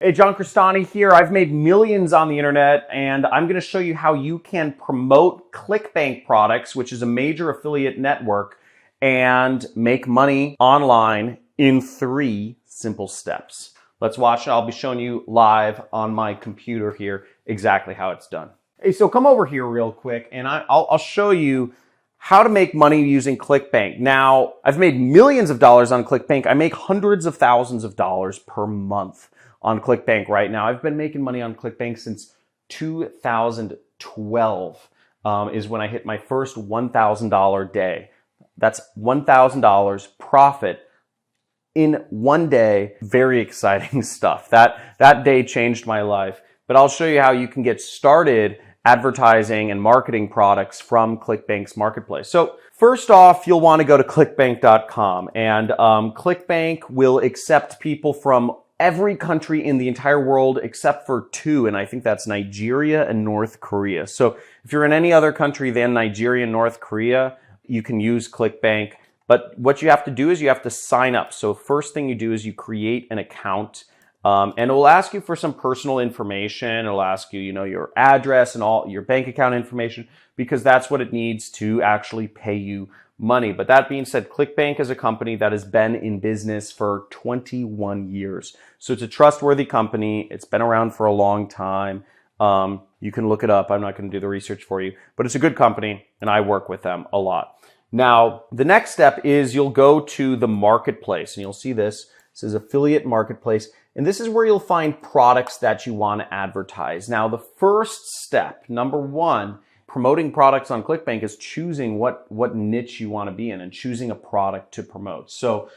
Hey, John Crestani here. I've made millions on the internet, and I'm going to show you how you can promote Clickbank products, which is a major affiliate network, and make money online in 3 simple steps. Let's watch. I'll be showing you live on my computer here exactly how it's done. Hey, so come over here real quick, and I'll show you how to make money using Clickbank. Now, I've made millions of dollars on Clickbank. I make hundreds of thousands of dollars per month on Clickbank right now. I've been making money on Clickbank since 2012 is when I hit my first $1,000 day. That's $1,000 profit in one day. Very exciting stuff. That day changed my life. But I'll show you how you can get started advertising and marketing products from Clickbank's marketplace. So first off, you'll want to go to clickbank.com, and Clickbank will accept people from every country in the entire world except for 2, and I think that's Nigeria and North Korea. So if you're in any other country than Nigeria and North Korea, you can use Clickbank. But what you have to do is you have to sign up. So first thing you do is you create an account, and it will ask you for some personal information. It'll ask you, your address and all your bank account information, because that's what it needs to actually pay you money. But that being said, Clickbank is a company that has been in business for 21 years. So it's a trustworthy company. It's been around for a long time. You can look it up. I'm not going to do the research for you, but it's a good company, and I work with them a lot. Now, the next step is you'll go to the marketplace, and you'll see this. This is affiliate marketplace, and this is where you'll find products that you want to advertise. Now, the first step, number 1, promoting products on Clickbank, is choosing what niche you want to be in and choosing a product to promote. So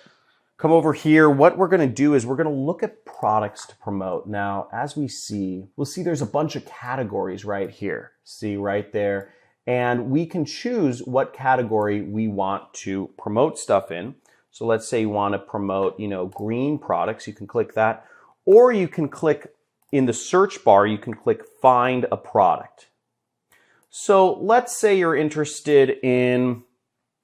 come over here. What we're going to do is we're going to look at products to promote. Now, as we'll see there's a bunch of categories right here. See right there. And we can choose what category we want to promote stuff in. So let's say you want to promote, green products. You can click that. Or you can click in the search bar, you can click find a product. So let's say you're interested in,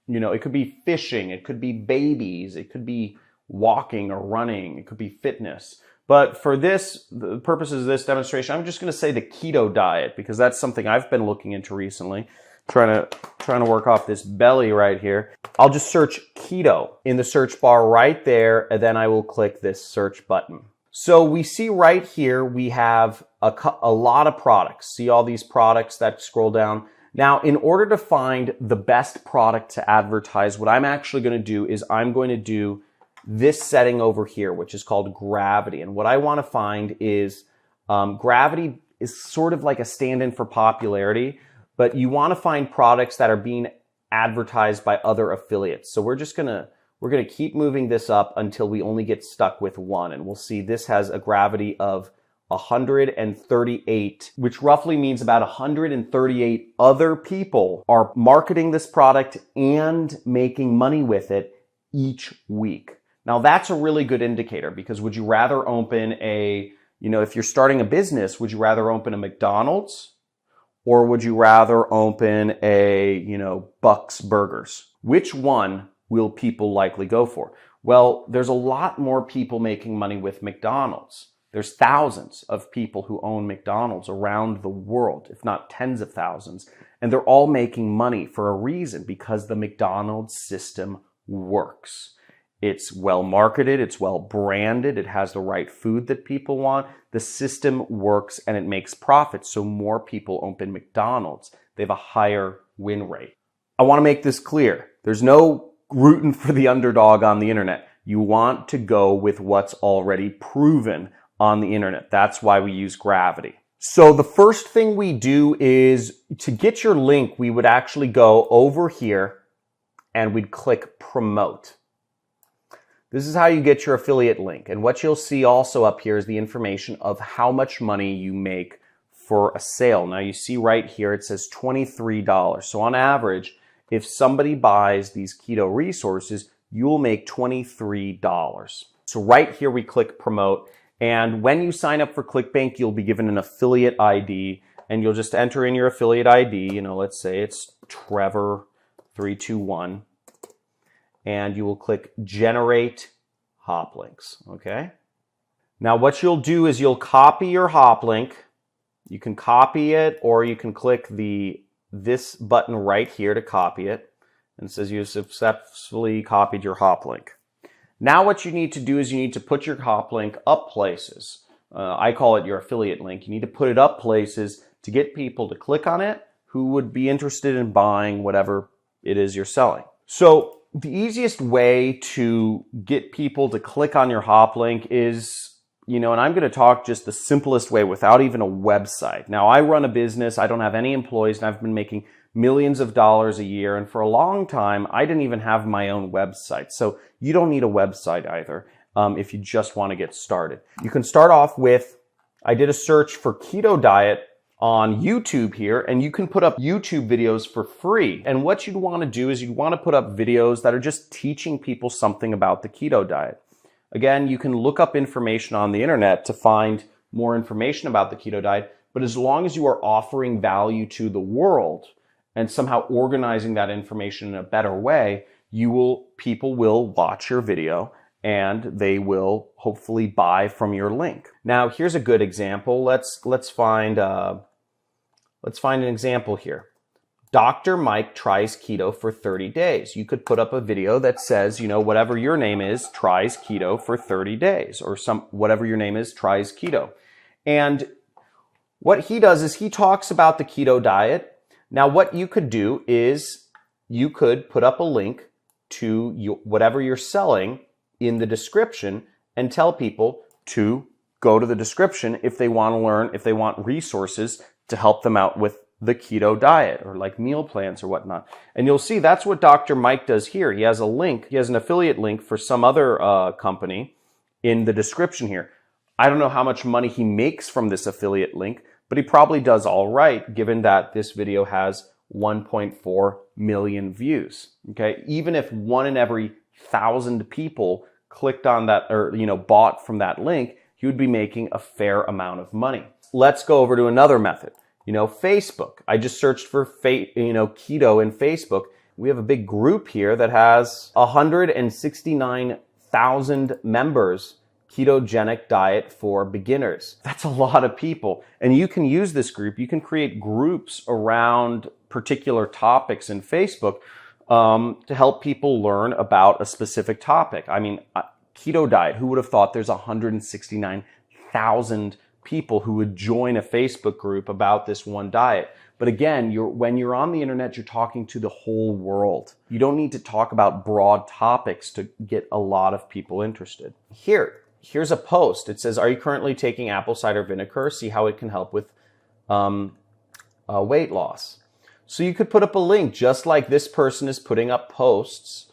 it could be fishing, it could be babies, it could be walking or running, it could be fitness. But for the purposes of this demonstration, I'm just going to say the keto diet, because that's something I've been looking into recently, trying to work off this belly right here. I'll just search keto in the search bar right there, and then I will click this search button. So we see right here, we have a lot of products. See all these products that scroll down. Now, in order to find the best product to advertise, what I'm actually going to do is I'm going to do this setting over here, which is called gravity. And what I want to find is gravity is sort of like a stand-in for popularity, but you want to find products that are being advertised by other affiliates. So we're going to keep moving this up until we only get stuck with 1. And we'll see this has a gravity of 138, which roughly means about 138 other people are marketing this product and making money with it each week. Now, that's a really good indicator, because would you rather open if you're starting a business, would you rather open a McDonald's or would you rather open a, Buck's Burgers? Which one will people likely go for? Well, there's a lot more people making money with McDonald's. There's thousands of people who own McDonald's around the world, if not tens of thousands, and they're all making money for a reason, because the McDonald's system works. It's well marketed, it's well branded, it has the right food that people want. The system works and it makes profits, so more people open McDonald's. They have a higher win rate. I want to make this clear. There's no rooting for the underdog on the internet. You want to go with what's already proven on the internet. That's why we use gravity. So the first thing we do is, to get your link, we would actually go over here and we'd click promote. This is how you get your affiliate link. And what you'll see also up here is the information of how much money you make for a sale. Now you see right here, it says $23. So on average, if somebody buys these keto resources, you'll make $23. So right here, we click promote. And when you sign up for Clickbank, you'll be given an affiliate ID, and you'll just enter in your affiliate ID. Let's say it's Trevor321. And you will click generate hop links, okay? Now what you'll do is you'll copy your hop link. You can copy it, or you can click this button right here to copy it. And it says you successfully copied your hop link. Now what you need to do is you need to put your hop link up places. I call it your affiliate link. You need to put it up places to get people to click on it who would be interested in buying whatever it is you're selling. So the easiest way to get people to click on your hop link is, and I'm going to talk just the simplest way without even a website. Now, I run a business. I don't have any employees, and I've been making millions of dollars a year. And for a long time, I didn't even have my own website. So you don't need a website either if you just want to get started. You can start off with, I did a search for keto diet on YouTube here, and you can put up YouTube videos for free. And what you'd want to do is you'd want to put up videos that are just teaching people something about the keto diet. Again, you can look up information on the internet to find more information about the keto diet, but as long as you are offering value to the world and somehow organizing that information in a better way, people will watch your video and they will hopefully buy from your link. Now, here's a good example. Let's find an example here. Dr. Mike tries keto for 30 days. You could put up a video that says, whatever your name is, tries keto for 30 days, or whatever your name is, tries keto. And what he does is he talks about the keto diet. Now, what you could do is you could put up a link to whatever you're selling in the description and tell people to go to the description if they want to learn, if they want resources to help them out with the keto diet or like meal plans or whatnot. And you'll see that's what Dr. Mike does here. He has a link, he has an affiliate link for some other company in the description here. I don't know how much money he makes from this affiliate link, but he probably does all right given that this video has 1.4 million views. Okay, even if 1 in every 1,000 people clicked on that or bought from that link, he would be making a fair amount of money. Let's go over to another method. Facebook. I just searched for keto in Facebook. We have a big group here that has 169,000 members. Ketogenic diet for beginners. That's a lot of people. And you can use this group. You can create groups around particular topics in Facebook to help people learn about a specific topic. I mean, keto diet. Who would have thought there's 169,000 people who would join a Facebook group about this one diet? But again, when you're on the internet, you're talking to the whole world. You don't need to talk about broad topics to get a lot of people interested. Here's a post. It says, are you currently taking apple cider vinegar? See how it can help with weight loss. So you could put up a link just like this person is putting up posts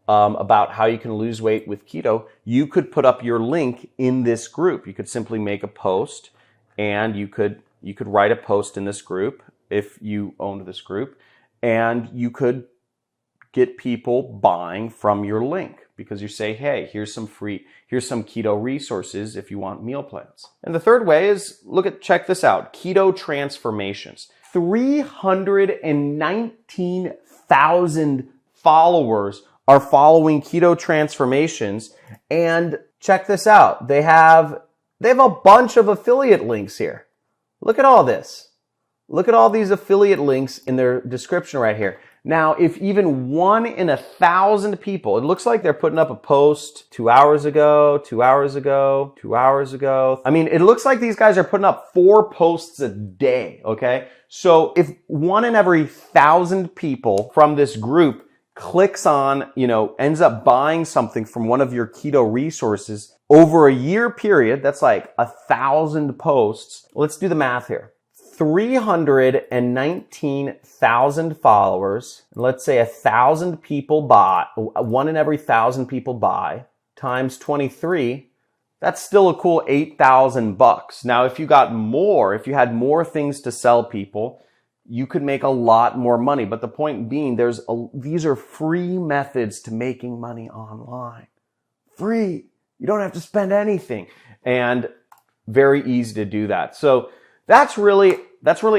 about how you can lose weight with keto. You could put up your link in this group. You could simply make a post, and you could write a post in this group if you owned this group, and you could get people buying from your link because you say, hey, here's some keto resources if you want meal plans. And the third way is, check this out, keto transformations. 319,000 followers are following keto transformations, and check this out. They have a bunch of affiliate links here. Look at all this. Look at all these affiliate links in their description right here. Now, if even 1 in 1,000 people, it looks like they're putting up a post 2 hours ago, 2 hours ago, 2 hours ago. I mean, it looks like these guys are putting up 4 posts a day, okay? So if 1 in every 1,000 people from this group clicks on, ends up buying something from one of your keto resources over a year period, that's like 1,000 posts. Let's do the math here. 319,000 followers. Let's say 1,000 people buy, 1 in every 1,000 people buy, times 23. That's still a cool $8,000. Now, if you had more things to sell people, you could make a lot more money. But the point being, these are free methods to making money online. Free. You don't have to spend anything. And very easy to do that. So that's really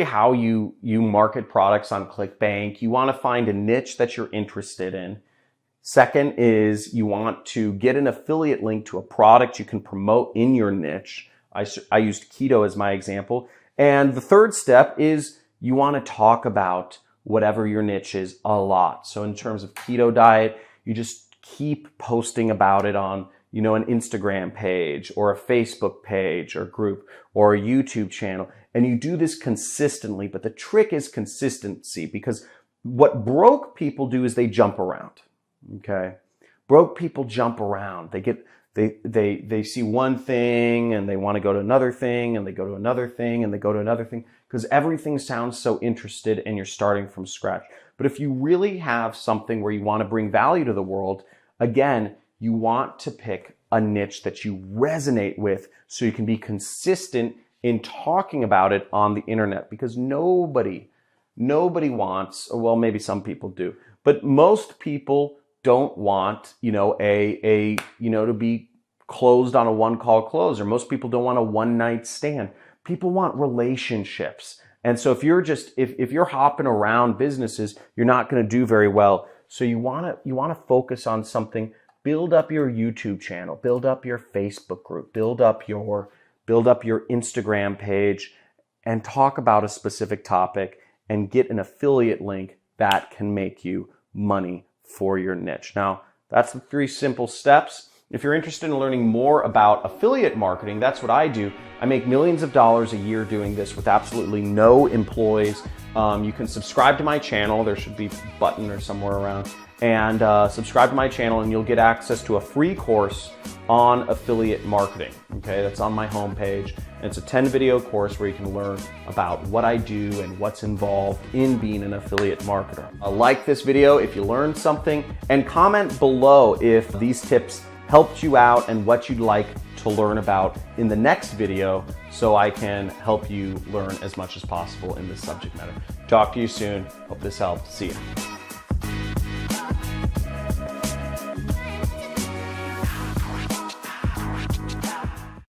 how you market products on Clickbank. You want to find a niche that you're interested in. Second is you want to get an affiliate link to a product you can promote in your niche. I used keto as my example. And the third step is you want to talk about whatever your niche is a lot. So in terms of keto diet, you just keep posting about it on, an Instagram page or a Facebook page or group or a YouTube channel. And you do this consistently, but the trick is consistency, because what broke people do is they jump around. Okay? Broke people jump around. They see one thing and they want to go to another thing and they go to another thing and they go to another thing, because everything sounds so interested and you're starting from scratch. But if you really have something where you want to bring value to the world, again, you want to pick a niche that you resonate with so you can be consistent in talking about it on the internet, because nobody wants, or well, maybe some people do, but most people don't want, to be closed on a one-call close, or most people don't want a one-night stand. People want relationships. And so if you're hopping around businesses, you're not going to do very well. So you want to focus on something. Build up your YouTube channel, build up your Facebook group, build up your Instagram page, and talk about a specific topic and get an affiliate link that can make you money for your niche. Now, that's the 3 simple steps. If you're interested in learning more about affiliate marketing, that's what I do. I make millions of dollars a year doing this with absolutely no employees. You can subscribe to my channel. There should be a button or somewhere around. And subscribe to my channel and you'll get access to a free course on affiliate marketing. Okay, that's on my homepage. And it's a 10-video course where you can learn about what I do and what's involved in being an affiliate marketer. Like this video if you learned something, and comment below if these tips helped you out and what you'd like to learn about in the next video, so I can help you learn as much as possible in this subject matter. Talk to you soon. Hope this helped. See ya.